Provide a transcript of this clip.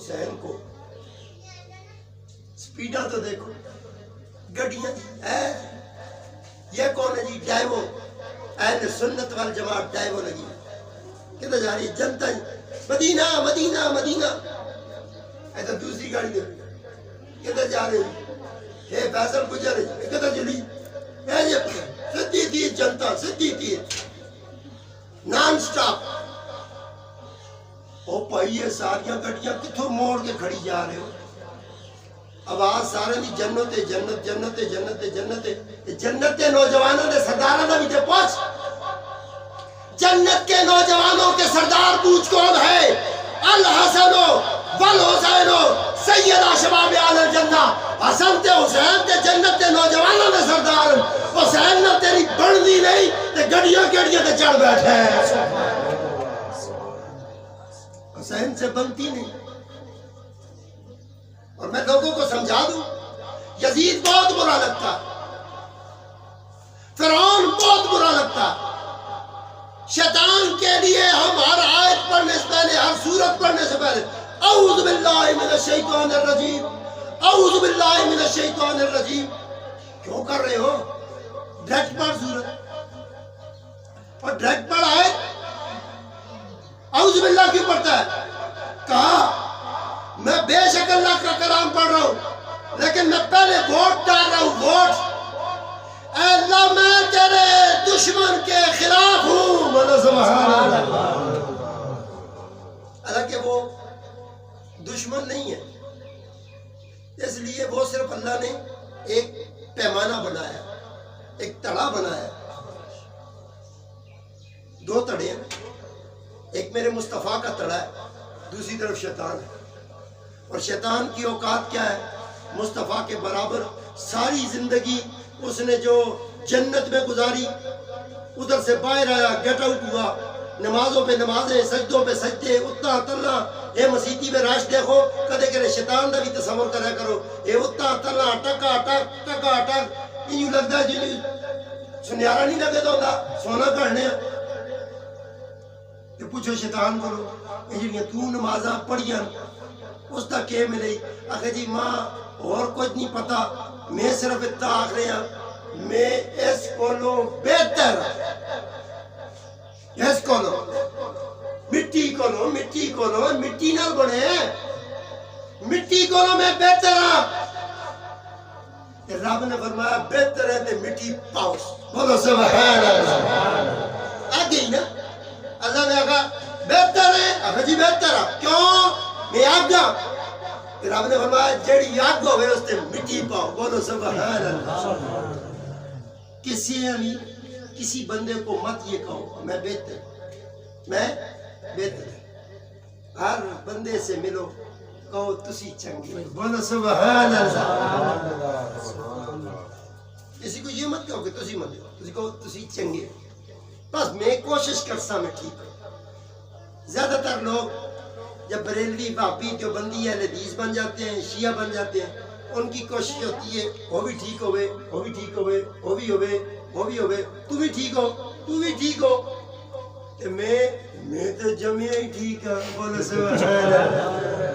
حسین کو سپیڈا تو دیکھو گڈیاں یہ کون ہے جی ڈائیو اہل سنت والجماعت ڈائیو لگی کدھر جا رہی جنتا مدینہ مدینہ مدینہ ایسا دوسری گاڑی دے کدھر جا رہی ہے فیصل گجر کدھر چلی سدھی تھی جنتا سدھی تھی نان سٹاپ او پائیے ساریاں گڈیاں کتھوں موڑ کے کھڑی جا رہے ہو آواز سارے دی جنت جنت جنت جنت جنت جنت کے نوجوانوں نے سرداروں نے بھی تے پوچھ جنت کے نوجوانوں کے سردار پوچھ کون ہے الحسن والحسین سیدہ شباب اہل الجنہ حسن تے حسین تے جنت کے نوجوانوں نے سردار حسین نے تیری بڑھنی نہیں تے گڑیاں گڑیاں تے چڑھ بیٹھے حسین سے بنتی نہیں اور میں لوگوں کو سمجھا دوں یزید بہت برا لگتا فرعون بہت برا لگتا شیطان کے لیے ہم ہر آیت پڑھنے سے پہلے ہر سورت پڑھنے سے پہلے اعوذ باللہ من الشیطان الرجیم اعوذ باللہ من الشیطان الرجیم کیوں کر رہے ہو ڈائریکٹ پڑھ سورت اور ڈائریکٹ پڑھ آیت اعوذ باللہ کیوں پڑھتا ہے کہا میں بے شک اللہ کا کلام پڑھ رہا ہوں لیکن میں پہلے ووٹ ڈال رہا ہوں ووٹ اے اللہ میں تیرے دشمن کے خلاف ہوں سبحان اللہ حالانکہ وہ دشمن نہیں ہے اس لیے وہ صرف اللہ نے ایک پیمانہ بنایا ایک تڑا بنایا دو تڑے ہیں ایک میرے مصطفیٰ کا تڑا ہے دوسری طرف شیطان ہے اور شیطان کی اوقات کیا ہے مصطفیٰ کے برابر ساری زندگی اس نے جو جنت میں گزاری ادھر سے باہر آیا گیٹ آؤٹ ہوا نمازوں پہ نمازیں سجدوں پہ سجدے اتنا تلنا اے مسیحی میں راش دیکھو کدے کرے شیطان دا بھی تصور کرا کرو اے اتنا تلنا ٹکا ٹک ٹکا ٹک انہوں لگتا ہے جنہوں سنیارا نہیں لگے تو سونا کرنے کہ پوچھو شیطان کرو انجھڑیاں تو نمازاں پڑھیاں اس دا کہ ملے آخر جی ماں اور کچھ نہیں پتا میں صرف اتنا آخ رہے ہیں میں اس کولوں بہتر اس کولوں مٹی کولوں مٹی نہ بنے مٹی کولوں میں بہتر ہاں رب نے فرمایا بہتر ہے تے مٹی پاؤس بولو سبحان اللہ آگے ہی نا اللہ نے کہا بہتر ہے آخر جی بہتر ہے کیوں میں آگا رب نے فرمایا جیڑی آگ ہوئے اس نے مٹی پاؤ بولو سبحان اللہ کسی بندے کو مت یہ کہو میں بہتر ہر بندے سے ملو کہو تسی چنگے بولو سبحان اللہ کسی کو یہ مت کہو کہ تسی مت تسی کہو تسی چنگے بس میں کوشش کرسا میں ٹھیک ہوں زیادہ تر لوگ جب بریلوی بھابی جو بندی ہے حدیث بن جاتے ہیں شیعہ بن جاتے ہیں ان کی کوشش ہوتی ہے وہ بھی ٹھیک ہوئے وہ بھی ٹھیک ہوئے وہ بھی ہوئے وہ بھی ہوئے تو بھی ٹھیک ہو تو بھی ٹھیک ہو کہ میں تو جمعہ ہی ٹھیک ہے بولے سبحان اللہ